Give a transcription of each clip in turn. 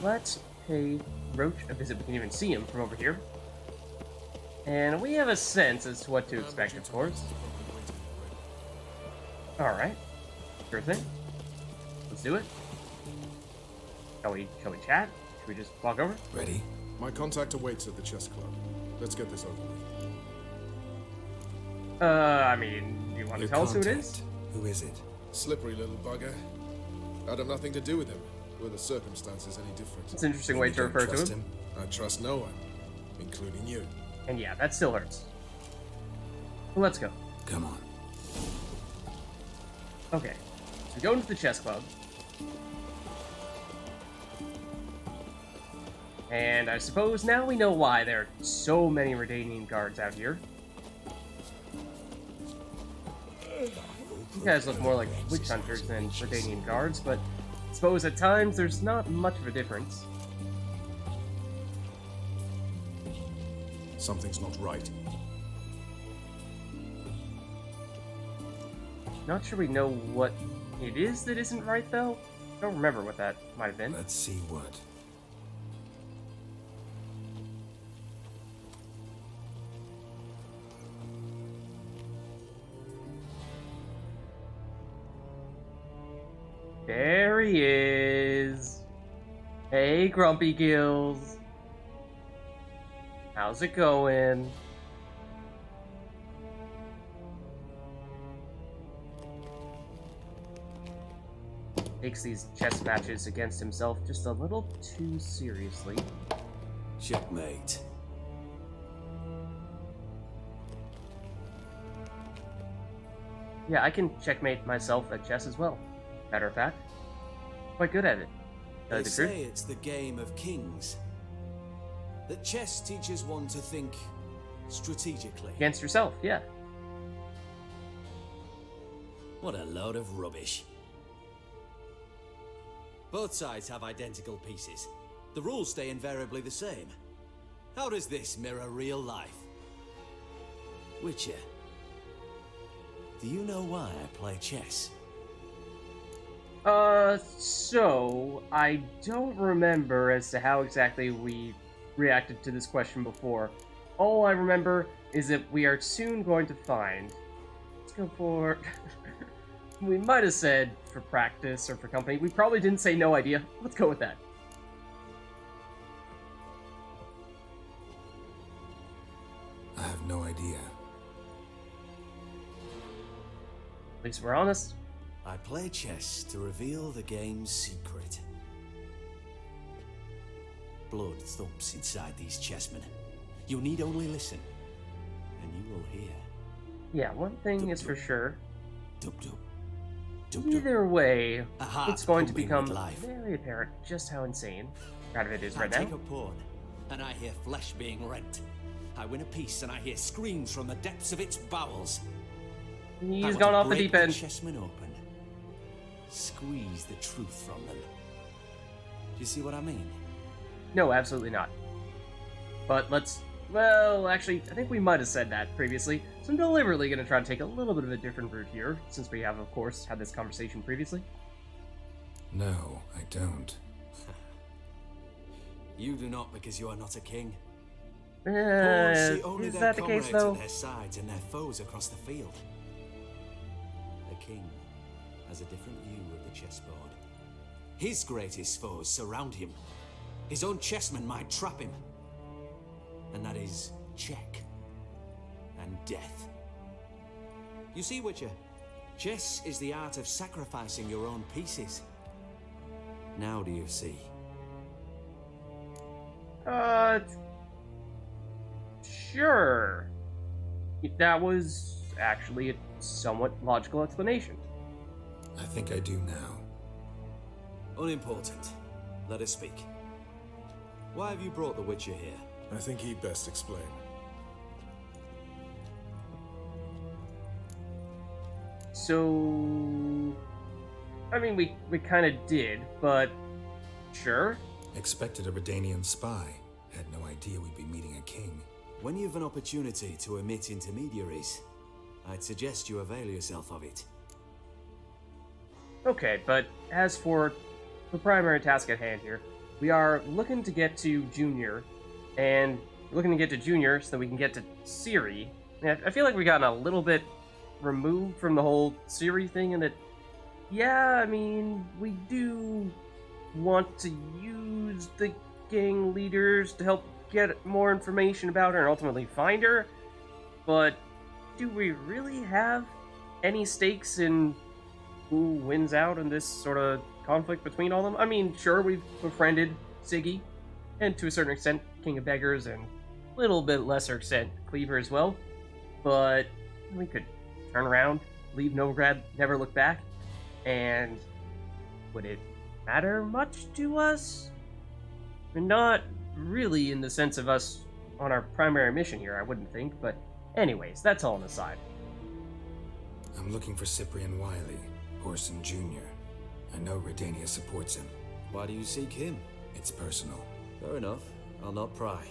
let's pay Roach a visit. We can even see him from over here. And we have a sense as to what to expect, of course. Alright. Sure thing. Let's do it. Shall we chat? Should we just walk over? Ready? My contact awaits at the chess club. Let's get this over with. I mean, do you want to tell us who it is? Who is it? Slippery little bugger. I'd have nothing to do with him, were the circumstances any different. It's an interesting way to refer to him. I trust no one, including you. And yeah, that still hurts. Well, let's go. Come on. Okay, so we go into the chess club. And I suppose now we know why there are so many Redanian guards out here. You guys look more like witch hunters than Redanian guards, but I suppose at times there's not much of a difference. Something's not right. Not sure we know what it is that isn't right, though. I don't remember what that might have been. Let's see what. There he is. Hey, Grumpy Gills. How's it going? Takes these chess matches against himself just a little too seriously. Checkmate. Yeah, I can checkmate myself at chess as well. Matter of fact, quite good at it. They say it's the game of kings. That chess teaches one to think strategically. Against yourself, yeah. What a load of rubbish. Both sides have identical pieces. The rules stay invariably the same. How does this mirror real life? Witcher, do you know why I play chess? So, I don't remember as to how exactly we reacted to this question before. All I remember is that we are soon going to find... Let's go for... We might have said for practice or for company. We probably didn't say no idea. Let's go with that. I have no idea. At least we're honest. I play chess to reveal the game's secret. Blood thumps inside these chessmen. You need only listen, and you will hear. Yeah, one thing is for sure. Dub dub. Either way, it's going to become life. very apparent just how insane that of it is right I now. take a pawn, and I hear flesh being rent. I win a piece, and I hear screams from the depths of its bowels. He's gone off the deep end. Chessmen open. Squeeze the truth from them. Do you see what I mean? No, absolutely not. But let's... Well, actually, I think we might have said that previously, so I'm deliberately going to try to take a little bit of a different route here, since we have, of course, had this conversation previously. No, I don't. You do not because you are not a king. Is See only their that the comrades case, though? at their sides and their foes across the field. A king has a different view of the chessboard. His greatest foes surround him. His own chessmen might trap him. And that is check and death. You see, Witcher, chess is the art of sacrificing your own pieces. Now do you see? Sure. That was actually a somewhat logical explanation. I think I do now. Unimportant. Let us speak. Why have you brought the Witcher here? I think he'd best explain. So... I mean, we kind of did, but... Sure. Expected a Redanian spy. Had no idea we'd be meeting a king. When you've an opportunity to omit intermediaries, I'd suggest you avail yourself of it. Okay, but as for the primary task at hand here, we are looking to get to Junior, and looking to get to Junior so that we can get to Siri. And I feel like we got a little bit removed from the whole Siri thing, and that, yeah, I mean, we do want to use the gang leaders to help get more information about her and ultimately find her, but do we really have any stakes in who wins out in this sort of conflict between all of them? I mean, sure, we've befriended Siggy, and to a certain extent, King of Beggars, and a little bit lesser extent, Cleaver as well, but we could turn around, leave Novigrad, never look back, and would it matter much to us? Not really in the sense of us on our primary mission here, I wouldn't think, but anyways, that's all an aside. I'm looking for Cyprian Wiley, Orson Jr. I know Redania supports him. Why do you seek him? It's personal. Fair enough. I'll not pry.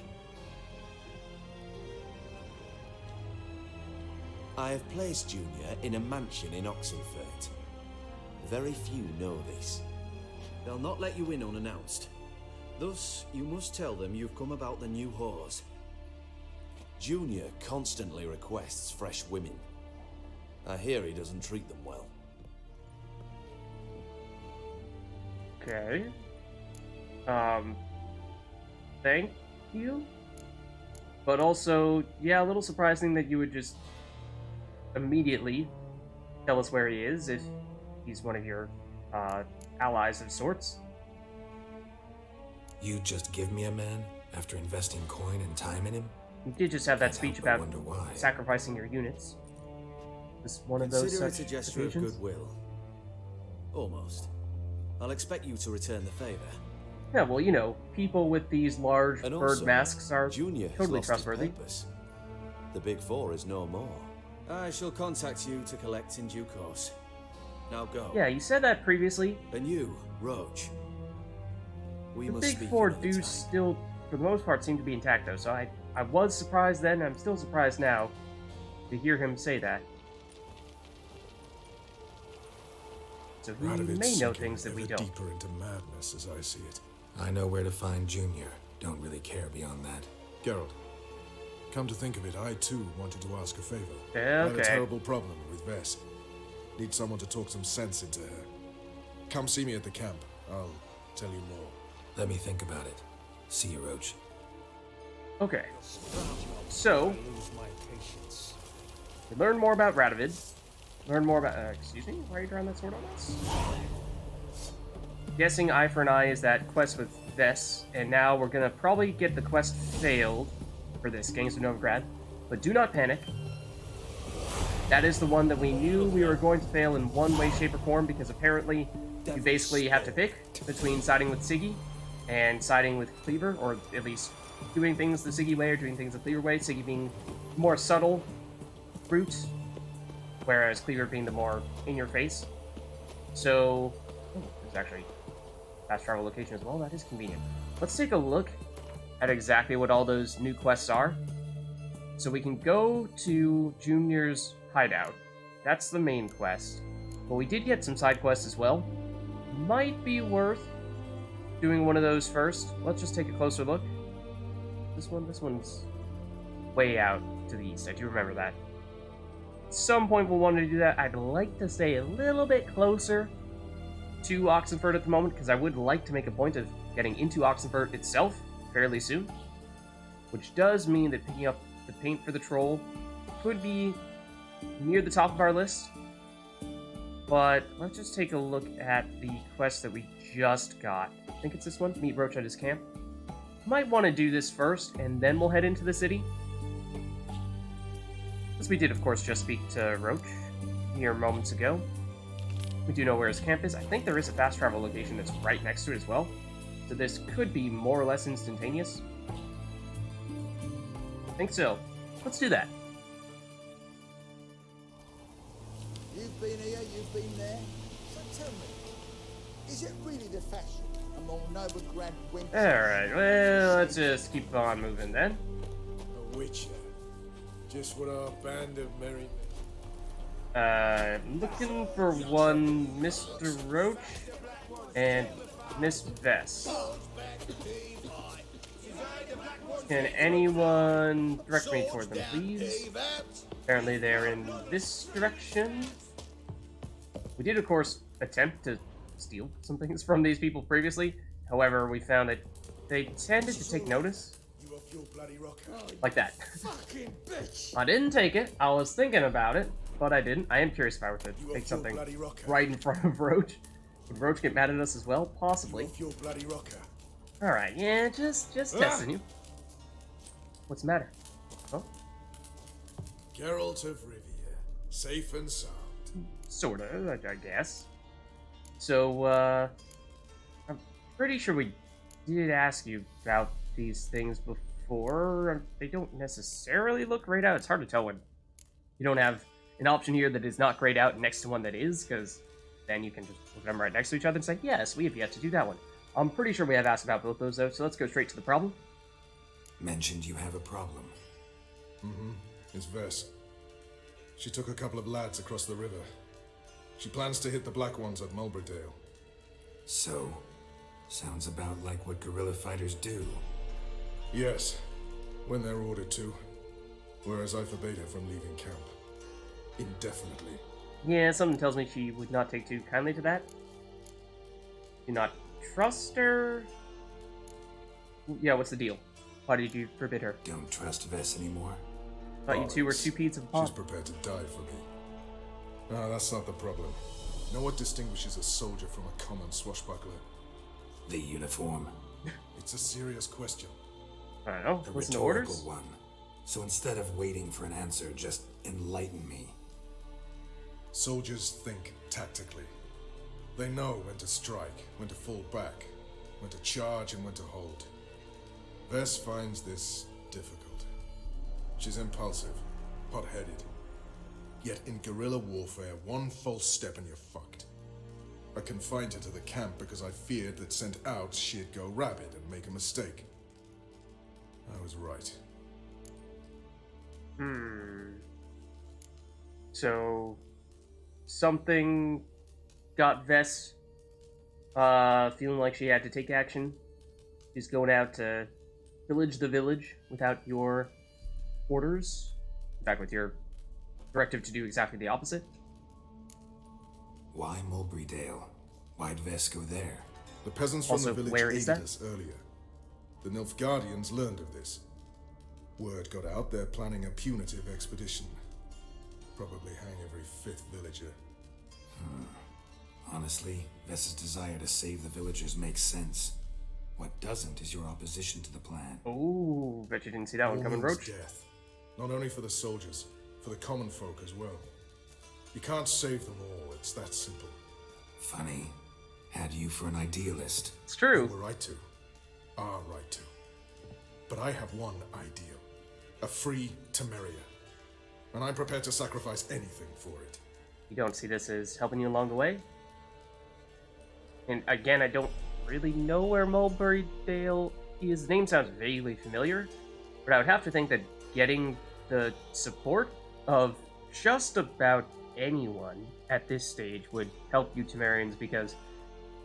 I have placed Junior in a mansion in Oxenfurt. Very few know this. They'll not let you in unannounced. Thus, you must tell them you've come about the new whores. Junior constantly requests fresh women. I hear he doesn't treat them well. Okay. Thank you. But also, yeah, a little surprising that you would just immediately tell us where he is if he's one of your allies of sorts. You just give me a man after investing coin and time in him? You did just have that Can't speech help but about wonder why. sacrificing your units. Is one of those Consider such it a gesture of occasions? goodwill. Almost. I'll expect you to return the favor. Yeah, well, you know, people with these large And bird also, masks are Junior has totally lost trustworthy. his purpose. The Big Four is no more. I shall contact you to collect in due course. Now go. Yeah, you said that previously. And you, Roach. We The must Big speak Four another do time. still, for the most part, seem to be intact, though, so I was surprised then, I'm still surprised now to hear him say that. So he Radovid's may know sinking things that we ever don't. deeper into madness as I see it. I know where to find Junior. Don't really care beyond that. Geralt, come to think of it, I too wanted to ask a favor. Yeah, I have a okay. terrible problem with Vess. Need someone to talk some sense into her. Come see me at the camp. I'll tell you more. Let me think about it. See you, Roach. Okay. So, we learn more about Radovid. Learn more about... excuse me? Why are you drawing that sword on us? Guessing Eye for an Eye is that quest with Vess, and now we're gonna probably get the quest failed for this, Gangs of Novigrad. But do not panic. That is the one that we knew we were going to fail in one way, shape, or form, because apparently you basically have to pick between siding with Siggy and siding with Cleaver, or at least doing things the Siggy way or doing things the Cleaver way, Siggy being more subtle route, whereas Cleaver being the more in-your-face. So, there's actually fast travel location as well. That is convenient. Let's take a look at exactly what all those new quests are. So we can go to Junior's hideout. That's the main quest. But we did get some side quests as well. Might be worth doing one of those first. Let's just take a closer look. This one's way out to the east. I do remember that. At some point we'll want to do that. I'd like to stay a little bit closer to Oxenfurt at the moment, because I would like to make a point of getting into Oxenfurt itself fairly soon. Which does mean that picking up the paint for the troll could be near the top of our list. But let's just take a look at the quest that we just got. I think it's this one, meet Roach at his camp. Might want to do this first, and then we'll head into the city. As we did, of course, just speak to Roach mere moments ago. We do know where his camp is. I think there is a fast travel location that's right next to it as well. So this could be more or less instantaneous. I think so. Let's do that. You've been here, you've been there. So tell me, is it really the fashion among Novigrad wenches? Alright, well, let's just keep on moving then. A witcher. Just what our band of merry... Looking for one Mr. Roach and Miss Vess. Can anyone direct me toward them, please? Apparently they're in this direction. We did, of course, attempt to steal some things from these people previously. However, we found that they tended to take notice. You off your bloody rocker? Like that. Fucking bitch! I didn't take it. I was thinking about it, but I didn't. I am curious if I were to You take off your something bloody rocker? right in front of Roach. Would Roach get mad at us as well? You Possibly. off your bloody rocker? Alright, yeah, just testing you. What's the matter? Oh, Geralt of Rivia, safe and sound. sorta, I guess. So, I'm pretty sure we did ask you about these things before. They don't necessarily look grayed out. It's hard to tell when you don't have an option here that is not grayed out next to one that is, because then you can just put them right next to each other and say, yes, we have yet to do that one. I'm pretty sure we have asked about both those, though, so let's go straight to the problem. Mentioned you have a problem. Mm-hmm. It's Vess. She took a couple of lads across the river. She plans to hit the Black Ones at Mulberydale. So, sounds about like what guerrilla fighters do. Yes, when they're ordered to. Whereas I forbade her from leaving camp. Indefinitely. Yeah, something tells me she would not take too kindly to that. Do not trust her? Yeah, what's the deal? Why did you forbid her? Don't trust Vess anymore? Thought you two were two peas of a pod. She's prepared to die for me. No, that's not the problem. You know what distinguishes a soldier from a common swashbuckler? The uniform. It's a serious question. I don't know. A Listen to rhetorical orders? one. So instead of waiting for an answer, just enlighten me. Soldiers think tactically. They know when to strike, when to fall back, when to charge and when to hold. Vess finds this difficult. She's impulsive, hot-headed. Yet in guerrilla warfare, one false step and you're fucked. I confined her to the camp because I feared that sent out she'd go rabid and make a mistake. I was right. So, something got Vess feeling like she had to take action. She's going out to pillage the village without your orders. In fact, with your directive to do exactly the opposite. Why Mulberydale? Why'd Vess go there? The peasants from Also, the village where aided is that? us earlier. The Nilfgaardians learned of this. Word got out they're planning a punitive expedition. Probably hang every fifth villager. Honestly, Vess's desire to save the villagers makes sense. What doesn't is your opposition to the plan. Oh, bet you didn't see that one All coming, means Roach. death. Not only for the soldiers, for the common folk as well. You can't save them all, it's that simple. Funny. Had you for an idealist. It's You true. were right to. Are right to. But I have one ideal. A free Temeria. And I'm prepared to sacrifice anything for it. You don't see this as helping you along the way? And again, I don't really know where Mulberydale is. The name sounds vaguely familiar, but I would have to think that getting the support of just about anyone at this stage would help you Temerians because,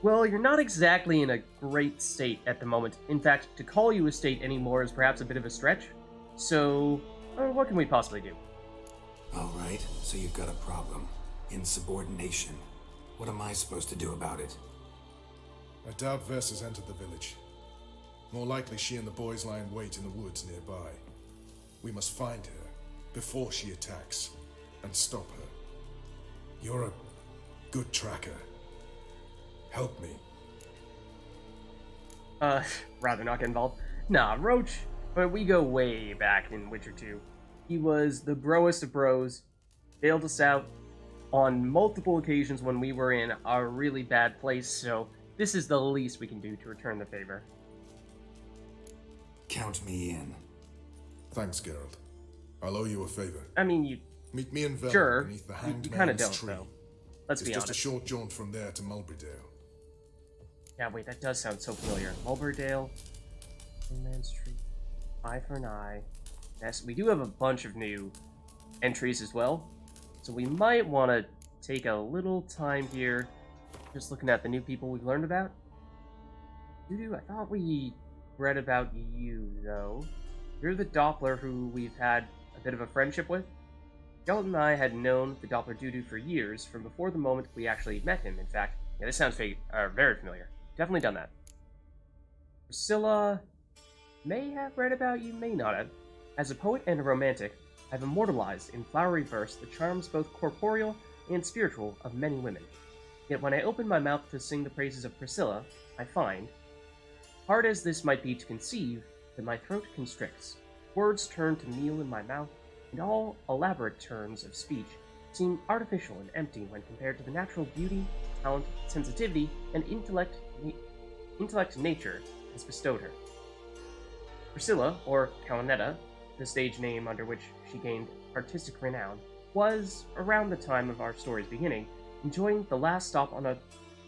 well, you're not exactly in a great state at the moment. In fact, to call you a state anymore is perhaps a bit of a stretch. So, what can we possibly do? Alright, so you've got a problem. Insubordination. What am I supposed to do about it? I doubt Vess has entered the village. More likely she and the boys lie in wait in the woods nearby. We must find her before she attacks and stop her. You're a good tracker. Help me. Rather not get involved. Nah, Roach, but we go way back in Witcher 2. He was the broest of bros, bailed us out on multiple occasions when we were in a really bad place, so this is the least we can do to return the favor. Count me in. Thanks, Geralt. I'll owe you a favor. I mean, you Meet me in Velden sure, beneath the you Hanged kind of Man's don't, tree. though. Let's It's be just honest. a short jaunt from there to Mulberydale. Yeah, wait, that does sound so familiar. Mulberydale, Man's Tree, Eye for an Eye. Yes, we do have a bunch of new entries as well, so we might want to take a little time here, just looking at the new people we've learned about. Dudu, I thought we read about you, though. You're the Doppler who we've had a bit of a friendship with. Skeleton and I had known the Doppler Dudu for years, from before the moment we actually met him, in fact. Yeah, this sounds very familiar. Definitely done that. Priscilla may have read about you, may not have. As a poet and a romantic, I've immortalized in flowery verse the charms both corporeal and spiritual of many women. Yet when I open my mouth to sing the praises of Priscilla, I find, hard as this might be to conceive, that my throat constricts. Words turn to meal in my mouth, and all elaborate turns of speech seem artificial and empty when compared to the natural beauty, talent, sensitivity, and intellect nature has bestowed her. Priscilla, or Calinetta, the stage name under which she gained artistic renown, was, around the time of our story's beginning, enjoying the last stop on a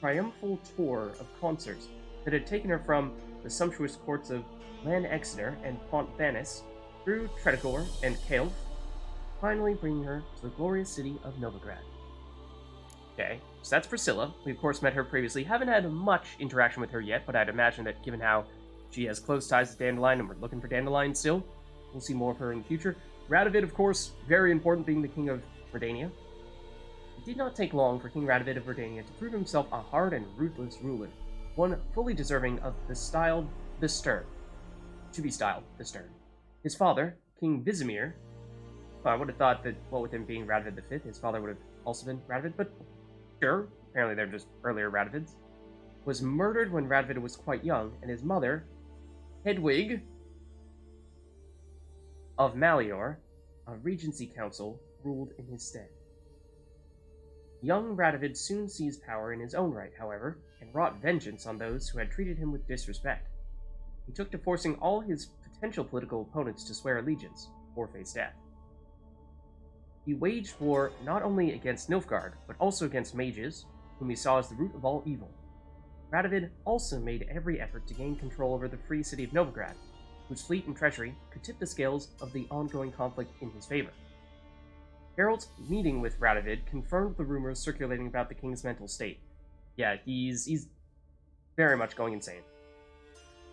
triumphal tour of concerts that had taken her from the sumptuous courts of Lan Exeter and Pont Vanis through Tredegor and Kaelf, finally bringing her to the glorious city of Novigrad. Okay, so that's Priscilla. We of course met her previously. Haven't had much interaction with her yet, but I'd imagine that given how she has close ties to Dandelion and we're looking for Dandelion still, we'll see more of her in the future. Radovid, of course, very important, being the king of Redania. It did not take long for King Radovid of Redania to prove himself a hard and ruthless ruler, one fully deserving of the styled the Stern. To be styled the Stern. His father, King Vizimir, I would have thought that, what with him being Radovid V, his father would have also been Radovid, but sure, apparently they're just earlier Radovids, was murdered when Radovid was quite young, and his mother, Hedwig of Malior, a regency council, ruled in his stead. Young Radovid soon seized power in his own right, however, and wrought vengeance on those who had treated him with disrespect. He took to forcing all his potential political opponents to swear allegiance, or face death. He waged war not only against Nilfgaard, but also against mages, whom he saw as the root of all evil. Radovid also made every effort to gain control over the free city of Novigrad, whose fleet and treasury could tip the scales of the ongoing conflict in his favor. Geralt's meeting with Radovid confirmed the rumors circulating about the king's mental state. Yeah, he's very much going insane.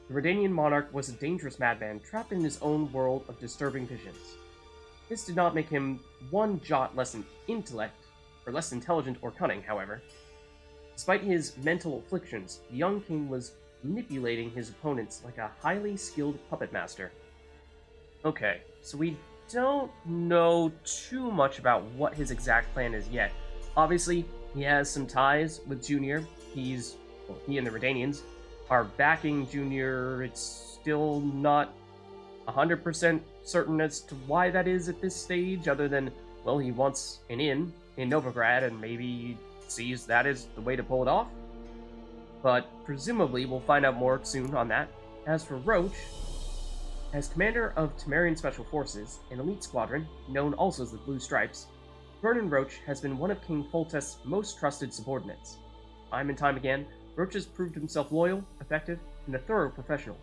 The Redanian monarch was a dangerous madman trapped in his own world of disturbing visions. This did not make him one jot less intelligent or cunning, however. Despite his mental afflictions, the young king was manipulating his opponents like a highly skilled puppet master. Okay, so we don't know too much about what his exact plan is yet. Obviously, he has some ties with Junior. He and the Redanians are backing Junior. It's still not 100% certain as to why that is at this stage, other than, well, he wants an inn in Novigrad, and maybe he sees that as the way to pull it off. But presumably, we'll find out more soon on that. As for Roach, as commander of Temerian Special Forces, an elite squadron, known also as the Blue Stripes, Vernon Roach has been one of King Foltest's most trusted subordinates. Time and time again, Roach has proved himself loyal, effective, and a thorough professional.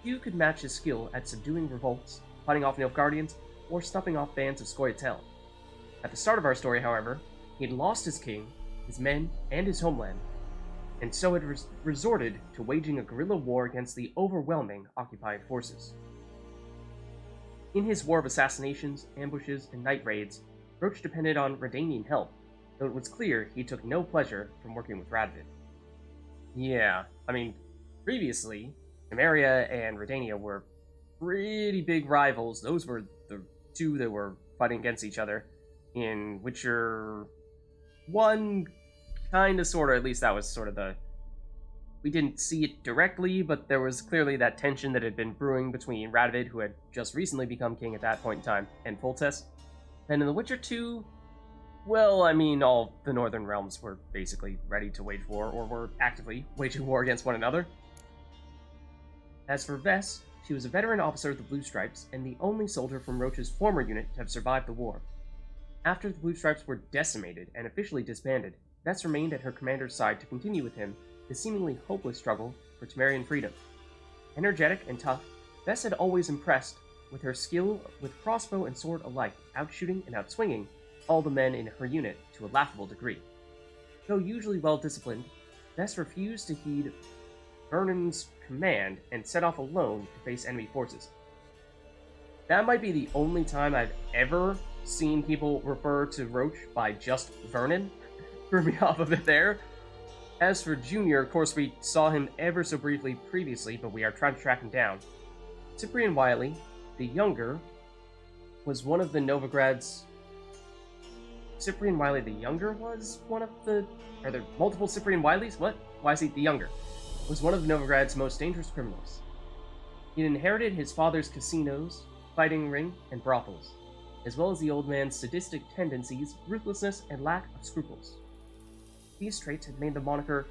Few could match his skill at subduing revolts, fighting off Nilfgaardians, or stopping off bands of Scoia'tael. At the start of our story, however, he had lost his king, his men, and his homeland, and so had resorted to waging a guerrilla war against the overwhelming occupied forces. In his war of assassinations, ambushes, and night raids, Roach depended on Redanian help, though it was clear he took no pleasure from working with Radovid. Yeah, I mean, previously, Temeria and Redania were pretty big rivals. Those were the two that were fighting against each other in Witcher 1, kind of, sort of, at least that was sort of the... We didn't see it directly, but there was clearly that tension that had been brewing between Radovid, who had just recently become king at that point in time, and Foltest. And in The Witcher 2, well, I mean, all the Northern Realms were basically ready to wage war, or were actively waging war against one another. As for Vess, she was a veteran officer of the Blue Stripes, and the only soldier from Roach's former unit to have survived the war. After the Blue Stripes were decimated and officially disbanded, Vess remained at her commander's side to continue with him the seemingly hopeless struggle for Temerian freedom. Energetic and tough, Vess had always impressed with her skill with crossbow and sword alike, outshooting and outswinging all the men in her unit to a laughable degree. Though usually well-disciplined, Vess refused to heed Vernon's command and set off alone to face enemy forces. That might be the only time I've ever seen people refer to Roach by just Vernon. Threw me off a bit there. As for Junior, of course, we saw him ever so briefly previously, but we are trying to track him down. Cyprian Wiley, the younger, was one of the Novigrad's... Cyprian Wiley the younger was one of the... Are there multiple Cyprian Wileys? What? Why is he the younger? Was one of Novigrad's most dangerous criminals. He inherited his father's casinos, fighting ring, and brothels, as well as the old man's sadistic tendencies, ruthlessness, and lack of scruples. These traits had made the moniker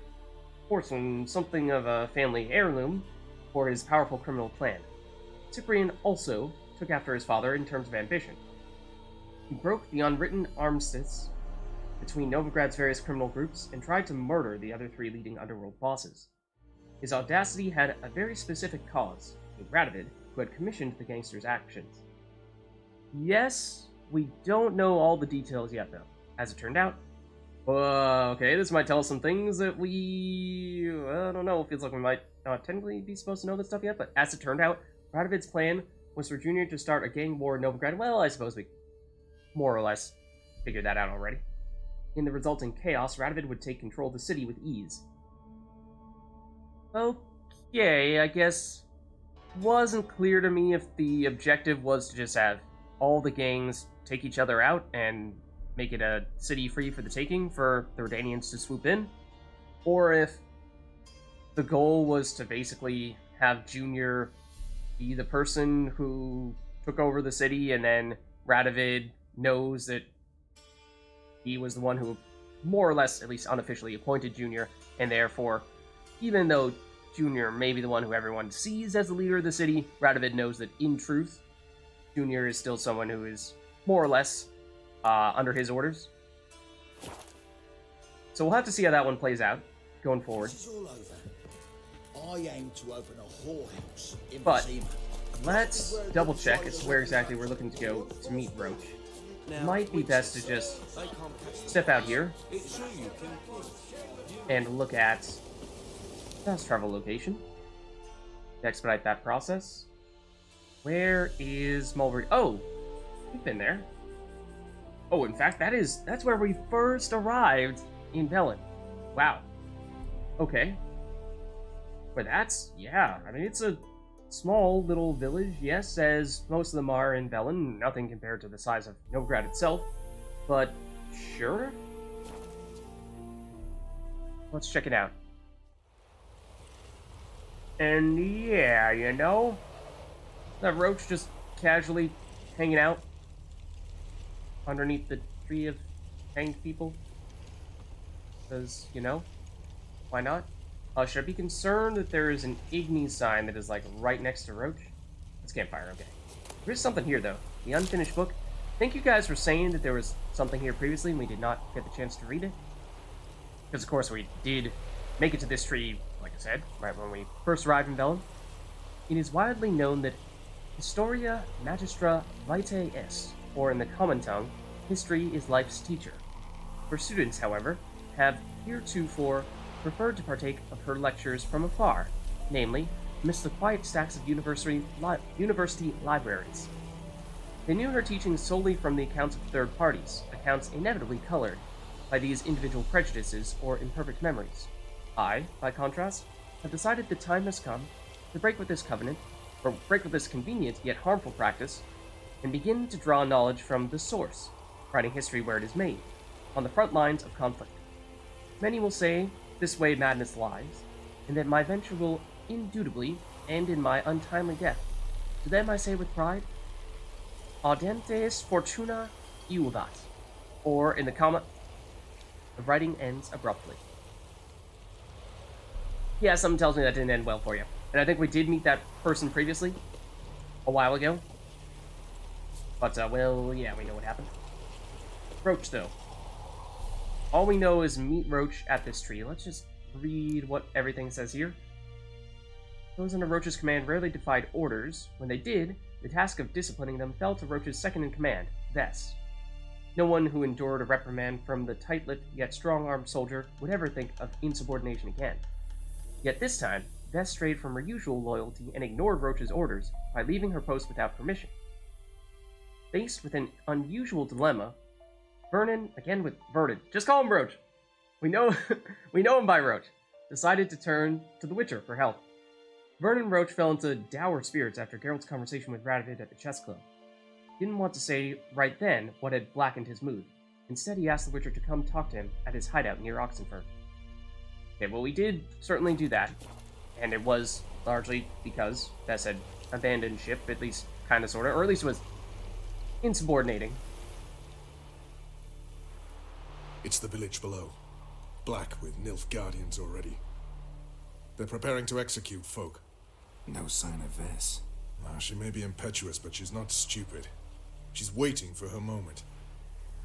Orson something of a family heirloom for his powerful criminal plan. Cyprian also took after his father in terms of ambition. He broke the unwritten armistice between Novigrad's various criminal groups and tried to murder the other three leading underworld bosses. His audacity had a very specific cause, Radovid, who had commissioned the gangster's actions. Yes, we don't know all the details yet, though. As it turned out, okay, this might tell us some things that I don't know, feels like we might not technically be supposed to know this stuff yet, but as it turned out, Radovid's plan was for Junior to start a gang war in Novigrad. Well, I suppose we more or less figured that out already. In the resulting chaos, Radovid would take control of the city with ease. Okay, I guess wasn't clear to me if the objective was to just have all the gangs take each other out and make it a city free for the taking for the Redanians to swoop in, or if the goal was to basically have Junior be the person who took over the city, and then Radovid knows that he was the one who more or less, at least unofficially, appointed Junior, and therefore, even though Junior may be the one who everyone sees as the leader of the city, Radovid knows that in truth, Junior is still someone who is more or less under his orders. So we'll have to see how that one plays out going forward. This is all over. I aim to open a whorehouse in But Basima. let's double check as to where exactly we're looking to go to meet Roach. Might be best to just step out here and look at fast travel location to expedite that process. Where is Mulberry? Oh, we've been there. Oh, in fact, that's where we first arrived in Velen. Wow. Okay. But yeah, I mean, it's a small little village, yes, as most of them are in Velen, nothing compared to the size of Novigrad itself, but sure. Let's check it out. And yeah, you know, that Roach just casually hanging out underneath the tree of hanged people. Because, you know, why not? Should I be concerned that there is an Igni sign that is, like, right next to Roach? It's campfire, okay. There's something here, though. The unfinished book. Thank you guys for saying that there was something here previously and we did not get the chance to read it. Because, of course, we did make it to this tree, like I said, right when we first arrived in Velen. It is widely known that Historia Magistra Vitae est, or in the common tongue, history is life's teacher. Her students, however, have heretofore preferred to partake of her lectures from afar, namely, amidst the quiet stacks of university libraries. They knew her teaching solely from the accounts of third parties, accounts inevitably colored by these individual prejudices or imperfect memories. I, by contrast, have decided the time has come to break with this covenant, or break with this convenient yet harmful practice, and begin to draw knowledge from the source, writing history where it is made, on the front lines of conflict. Many will say, this way madness lies, and that my venture will indubitably end in my untimely death. To them I say with pride, audentes fortuna iuvat, or in the comma, the writing ends abruptly. Yeah, something tells me that didn't end well for you. And I think we did meet that person previously, a while ago. But, well, yeah, we know what happened. Roach, though. All we know is meet Roach at this tree. Let's just read what everything says here. Those under Roach's command rarely defied orders. When they did, the task of disciplining them fell to Roach's second-in-command, Vess. No one who endured a reprimand from the tight-lipped yet strong-armed soldier would ever think of insubordination again. Yet this time, Vess strayed from her usual loyalty and ignored Roach's orders by leaving her post without permission. Faced with an unusual dilemma, Vernon, just call him Roach. We know we know him by Roach, decided to turn to the Witcher for help. Vernon Roach fell into dour spirits after Geralt's conversation with Radovid at the chess club. He didn't want to say right then what had blackened his mood. Instead, he asked the Witcher to come talk to him at his hideout near Oxenford. Okay, well, we did certainly do that, and it was largely because Vess had abandoned ship, at least kind of, sort of, or at least was insubordinating. It's the village below. Black with Nilfgaardians already. They're preparing to execute folk. No sign of Vess. She may be impetuous, but she's not stupid. She's waiting for her moment.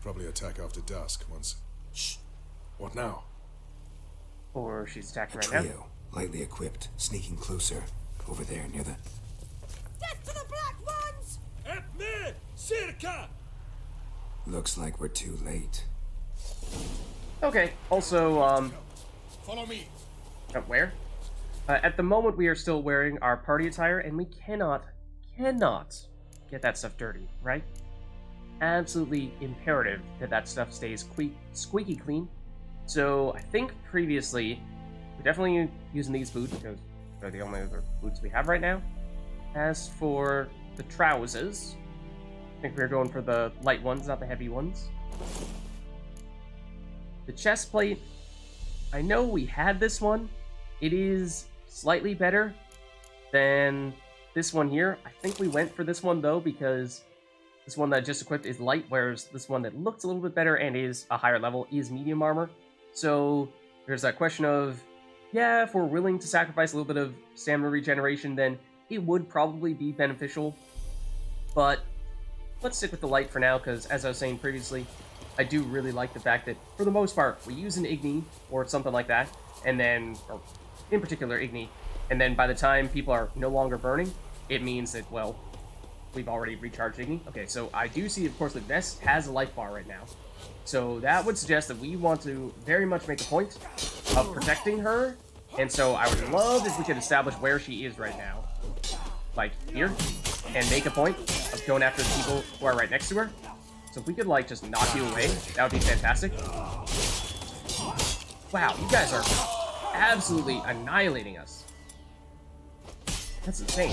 Probably attack after dusk once... Shh! What now? Or she's attacking right Trio, now. lightly equipped, sneaking closer. Over there, near the... Death to the black ones! At me! Circa! Looks like we're too late. Okay, also, Follow me! where? At the moment, we are still wearing our party attire, and we cannot get that stuff dirty, right? Absolutely imperative that that stuff stays squeaky clean. So I think previously, we're definitely using these boots because they're the only other boots we have right now. As for the trousers, I think we're going for the light ones, not the heavy ones. The chest plate, I know we had this one. It is slightly better than this one here. I think we went for this one though because this one that I just equipped is light, whereas this one that looks a little bit better and is a higher level is medium armor. So there's that question of, yeah, if we're willing to sacrifice a little bit of stamina regeneration, then it would probably be beneficial. But let's stick with the light for now, because as I was saying previously, I do really like the fact that, for the most part, we use an Igni or something like that, and then, or in particular Igni, and then by the time people are no longer burning, it means that, well, we've already recharged Igni. Okay, so I do see, of course, that Vess has a life bar right now. So that would suggest that we want to very much make a point of protecting her, and so I would love if we could establish where she is right now. Like, here, and make a point of going after the people who are right next to her. So if we could, like, just knock you away, that would be fantastic. Wow, you guys are absolutely annihilating us. That's insane.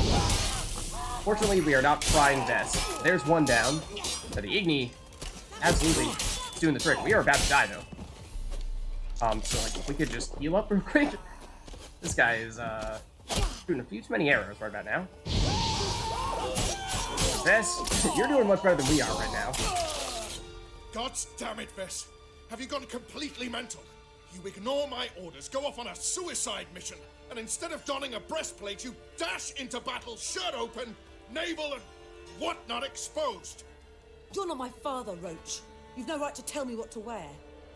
Fortunately, we are not frying Vess. There's one down. But the Igni, absolutely doing the trick. We are about to die, though. So, like, if we could just heal up real quick. This guy is, shooting a few too many arrows right about now. Vess, you're doing much better than we are right now. God damn it, Vess. Have you gone completely mental? You ignore my orders, go off on a suicide mission, and instead of donning a breastplate, you dash into battle, shirt open, navel and whatnot exposed. You're not my father, Roach. You've no right to tell me what to wear.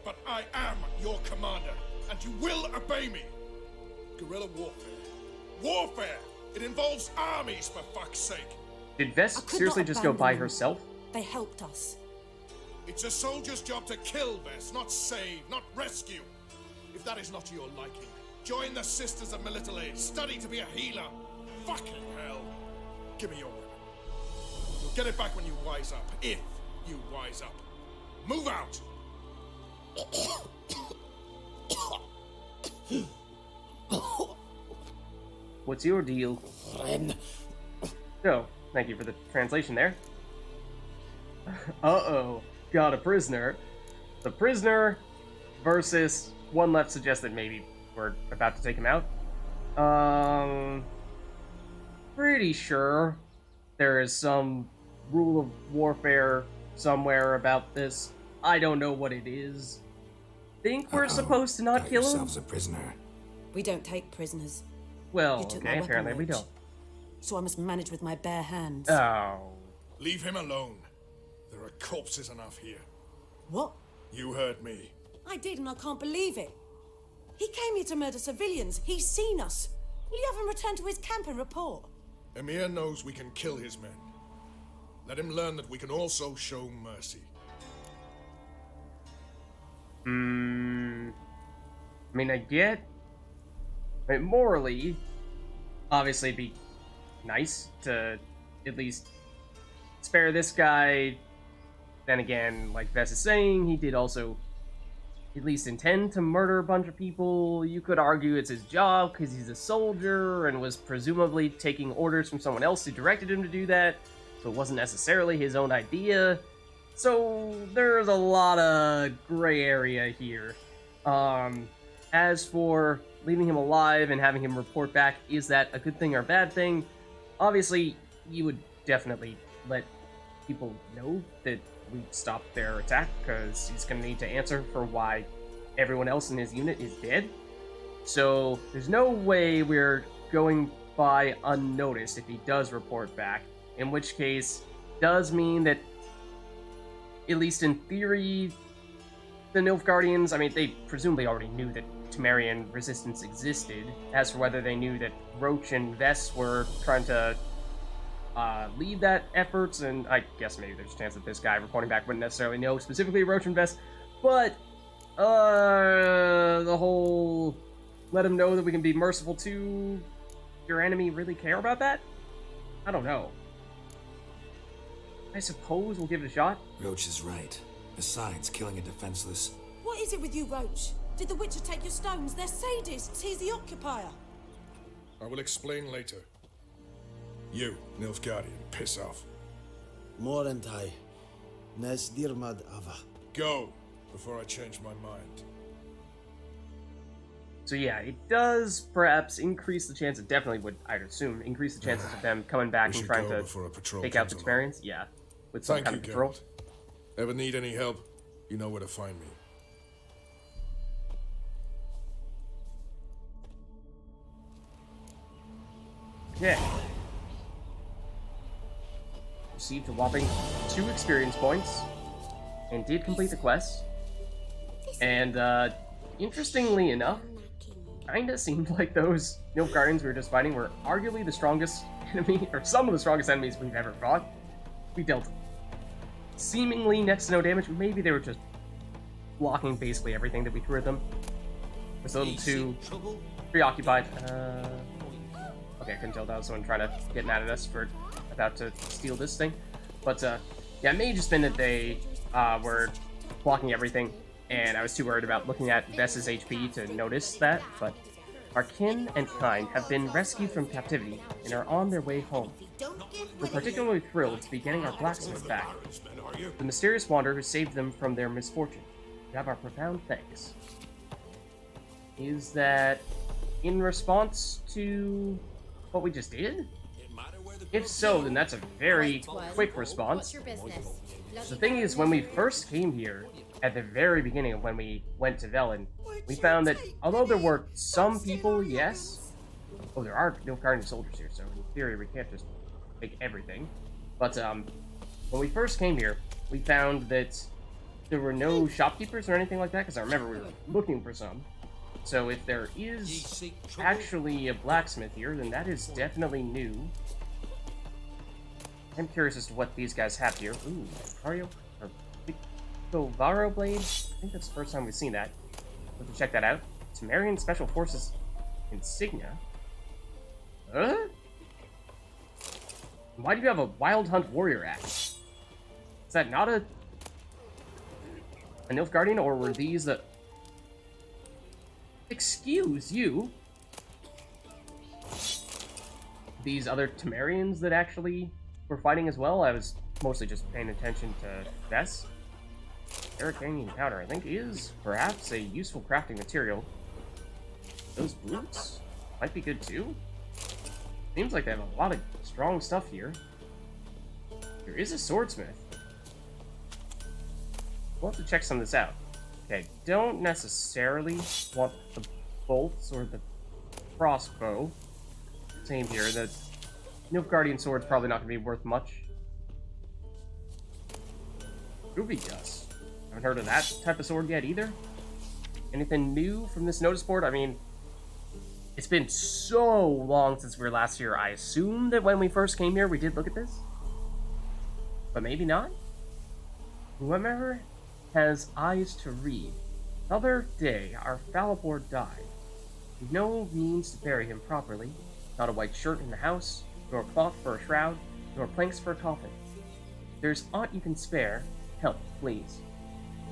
But I am your commander, and you will obey me. Guerrilla warfare. Warfare! It involves armies, for fuck's sake. Did Vess seriously just go by herself? They helped us. It's a soldier's job to kill, Vess, not save, not rescue. If that is not to your liking, join the Sisters of Melittle Aid. Study to be a healer. Fucking hell. Give me your weapon. You'll get it back when you wise up. If you wise up. Move out! What's your deal? Oh, thank you for the translation there. Uh-oh. Got a prisoner. The prisoner versus one left suggests that maybe we're about to take him out. Pretty sure there is some rule of warfare somewhere about this. I don't know what it is. Think we're supposed to not Got kill him? yourselves a prisoner. We don't take prisoners. Well, You took my okay, weapon, apparently we Roach. don't. So I must manage with my bare hands. Oh. Leave him alone. There are corpses enough here. What? You heard me. I did, and I can't believe it. He came here to murder civilians. He's seen us. Will you have him return to his camp and report? Emir knows we can kill his men. Let him learn that we can also show mercy. I mean, I get... I mean, morally, obviously it'd be nice to at least spare this guy. Then again, like Vess is saying, he did also at least intend to murder a bunch of people. You could argue it's his job because he's a soldier and was presumably taking orders from someone else who directed him to do that, so it wasn't necessarily his own idea. So there's a lot of gray area here. As for leaving him alive and having him report back, is that a good thing or a bad thing? Obviously, you would definitely let people know that we stopped their attack, because he's going to need to answer for why everyone else in his unit is dead. So there's no way we're going by unnoticed if he does report back, in which case does mean that, at least in theory, the Nilfgaardians, I mean, they presumably already knew that Temerian resistance existed. As for whether they knew that Roach and Vess were trying to lead that efforts, and I guess maybe there's a chance that this guy reporting back wouldn't necessarily know specifically Roach and Vess, but the whole let him know that we can be merciful to your enemy really care about that? I don't know. I suppose we'll give it a shot. Roach is right. Besides, killing a defenseless... What is it with you, Roach? Did the Witcher take your stones? They're sadists. He's the occupier. I will explain later. You, Nilfgaardian, piss off. Morentai, Nes Dirmad Ava. Go, before I change my mind. So yeah, it does perhaps increase the chance, it definitely would, I'd assume, increase the chances of them coming back and trying to take out the Temerians. Yeah, with some kind of patrol. Geralt. Ever need any help, you know where to find me. Yeah. Received a whopping 2 experience points, and did complete the quest. And, interestingly enough, kinda seemed like those Nilfgaardians we were just fighting were arguably the strongest enemy, or some of the strongest enemies we've ever fought. We dealt seemingly next to no damage. Maybe they were just blocking basically everything that we threw at them. Was a little too preoccupied. Okay, I couldn't tell that was someone trying to get mad at us for about to steal this thing. But yeah, it may have just been that they were blocking everything, and I was too worried about looking at Vess's HP to notice that. But our kin and kind have been rescued from captivity and are on their way home. We're particularly thrilled to be getting our blacksmith back, the mysterious wanderer who saved them from their misfortune. We have our profound thanks. Is that in response to what we just did? If so, then that's a very quick response. The thing is, when we first came here, at the very beginning of when we went to Velen, we found that although there were some people, yes... Oh, there are Nilfgaardian soldiers here, so in theory we can't just take everything. But when we first came here, we found that there were no shopkeepers or anything like that, because I remember we were looking for some. So if there is actually a blacksmith here, then that is definitely new. I'm curious as to what these guys have here. Ooh, Mario or Victovaro blade? I think that's the first time we've seen that. Let's check that out. Temerian Special Forces insignia. Huh? Why do you have a Wild Hunt Warrior axe? Is that not a Nilfgaardian, or were these the... Excuse you? These other Temerians that actually were fighting as well? I was mostly just paying attention to Vess. Aracanian powder, I think, is perhaps a useful crafting material. Those boots might be good too. Seems like they have a lot of strong stuff here. There is a swordsmith. We'll have to check some of this out. Okay, don't necessarily want the bolts or the crossbow. Same here. The Nilfgaardian sword's probably not going to be worth much. Ruby dust. Haven't heard of that type of sword yet either. Anything new from this notice board? I mean, it's been so long since we were last here. I assume that when we first came here, we did look at this. But maybe not. Whoever has eyes to read. The other day, our Falibor died. With no means to bury him properly. Not a white shirt in the house, nor cloth for a shroud, nor planks for a coffin. If there's aught you can spare, help, please.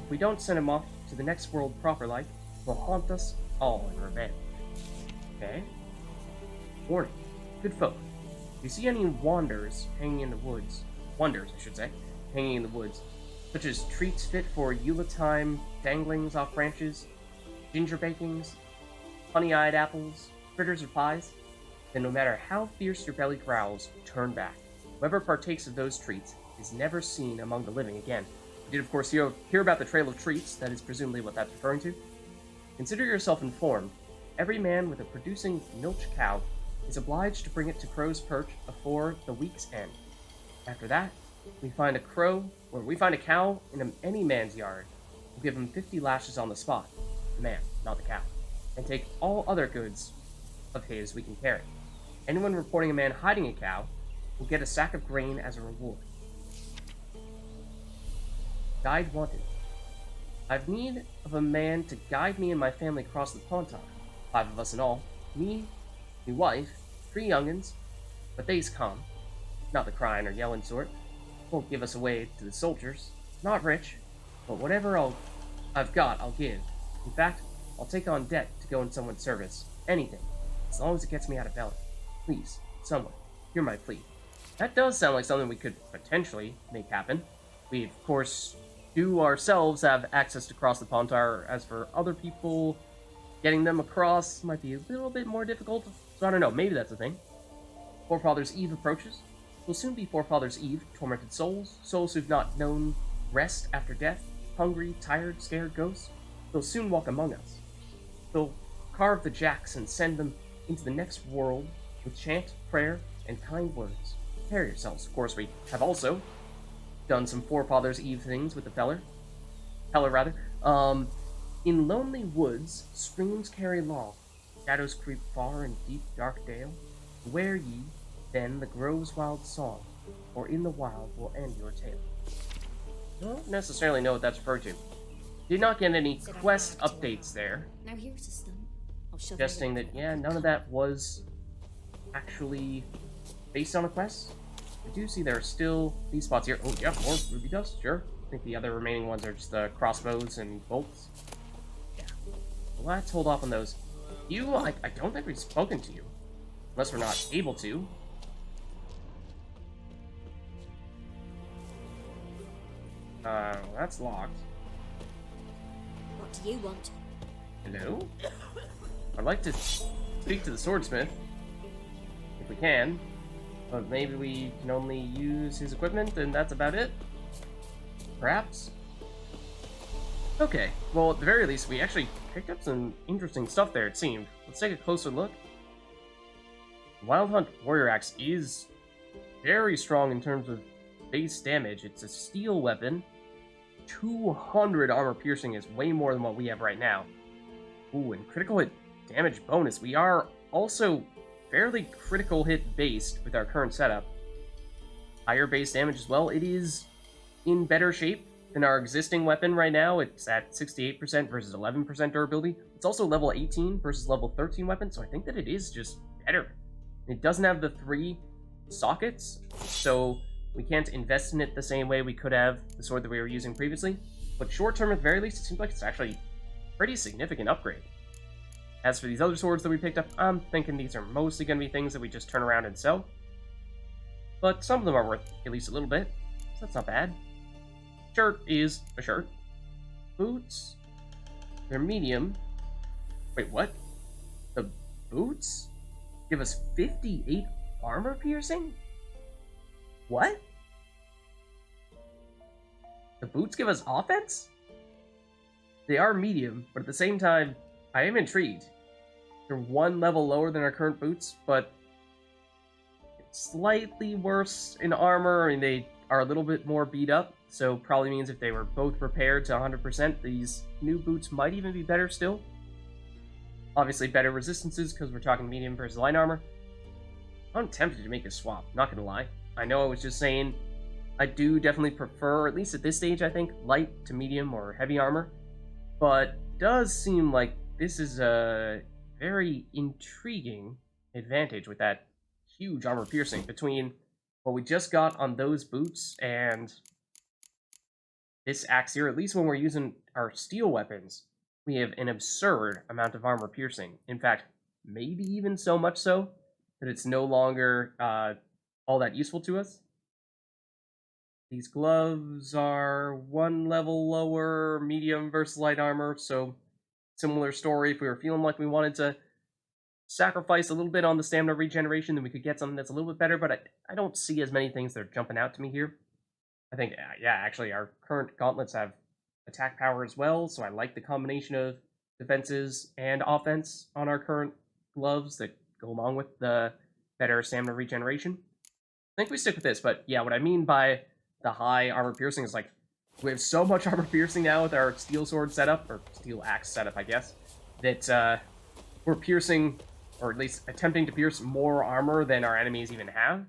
If we don't send him off to the next world proper like, will haunt us all in revenge. Okay? Warning. Good folk. If you see any wonders hanging in the woods, hanging in the woods, such as treats fit for Yule-time danglings off branches, ginger bakings, honey-eyed apples, fritters or pies, then no matter how fierce your belly growls, turn back. Whoever partakes of those treats is never seen among the living again. We did, of course, hear about the Trail of Treats. That is presumably what that's referring to. Consider yourself informed. Every man with a producing milch cow is obliged to bring it to Crow's Perch afore the week's end. After that, we find a cow in any man's yard. We'll give him 50 lashes on the spot. The man, not the cow. And take all other goods of his we can carry. Anyone reporting a man hiding a cow will get a sack of grain as a reward. Guide wanted. I've need of a man to guide me and my family across the Pontar. 5 of us in all. Me wife, 3 young'uns, but they's come. Not the crying or yelling sort. Won't give us away to the soldiers. Not rich, but whatever I've got, I'll give. In fact, I'll take on debt to go in someone's service. Anything, as long as it gets me out of Bella. Please, someone, hear my plea. That does sound like something we could potentially make happen. We, of course, do ourselves have access to cross the Pontar. As for other people, getting them across might be a little bit more difficult. So I don't know, maybe that's a thing. Forefathers' Eve approaches. Will soon be Forefathers' Eve, tormented souls, souls who've not known rest after death, hungry, tired, scared ghosts. They'll soon walk among us. They'll carve the jacks and send them into the next world with chant, prayer, and kind words. Prepare yourselves. Of course, we have also done some Forefathers' Eve things with the Peller. In lonely woods, streams carry law. Shadows creep far in deep, dark dale. Wear ye, then, the grove's wild song, or in the wild will end your tale. I don't necessarily know what that's referred to. Did not get any quest updates there. Now here's a stunt. I'll shove Suggesting that, yeah, none of that was actually based on a quest. I do see there are still these spots here. Oh, yeah, more ruby dust, sure. I think the other remaining ones are just crossbows and bolts. Yeah. Well, let's hold off on those. I don't think we've spoken to you. Unless we're not able to. That's locked. What do you want? Hello? I'd like to speak to the swordsmith. If we can. But maybe we can only use his equipment and that's about it? Perhaps? Okay, well at the very least we actually picked up some interesting stuff there, it seemed. Let's take a closer look. Wild Hunt Warrior Axe is very strong in terms of base damage. It's a steel weapon. 200 armor piercing is way more than what we have right now. Ooh, and critical hit damage bonus. We are also fairly critical hit based with our current setup. Higher base damage as well. It is in better shape than our existing weapon right now. It's at 68% versus 11% durability. It's also level 18 versus level 13 weapon, so I think that it is just better. It doesn't have the 3 sockets, so we can't invest in it the same way we could have the sword that we were using previously. But short term, at the very least, it seems like it's actually a pretty significant upgrade. As for these other swords that we picked up, I'm thinking these are mostly going to be things that we just turn around and sell. But some of them are worth at least a little bit, so that's not bad. Shirt is a shirt. Boots, they're medium. Wait, what? The boots give us 58 armor piercing? What? The boots give us offense? They are medium, but at the same time, I am intrigued. They're 1 level lower than our current boots, but slightly worse in armor. I mean, they are a little bit more beat up, so probably means if they were both repaired to 100%, these new boots might even be better still. Obviously better resistances, because we're talking medium versus light armor. I'm tempted to make a swap, not gonna lie. I know I was just saying, I do definitely prefer, at least at this stage I think, light to medium or heavy armor. But it does seem like this is a very intriguing advantage with that huge armor piercing between what we just got on those boots and this axe here. At least when we're using our steel weapons, we have an absurd amount of armor piercing. In fact, maybe even so much so that it's no longer all that useful to us. These gloves are one level lower, medium versus light armor, so similar story. If we were feeling like we wanted to sacrifice a little bit on the stamina regeneration, then we could get something that's a little bit better, but I don't see as many things that are jumping out to me here. I think, yeah, actually, our current gauntlets have attack power as well, so I like the combination of defenses and offense on our current gloves that go along with the better stamina regeneration. I think we stick with this, but yeah, what I mean by the high armor piercing is like, we have so much armor piercing now with our steel sword setup, or steel axe setup, I guess, that we're piercing, or at least attempting to pierce more armor than our enemies even have.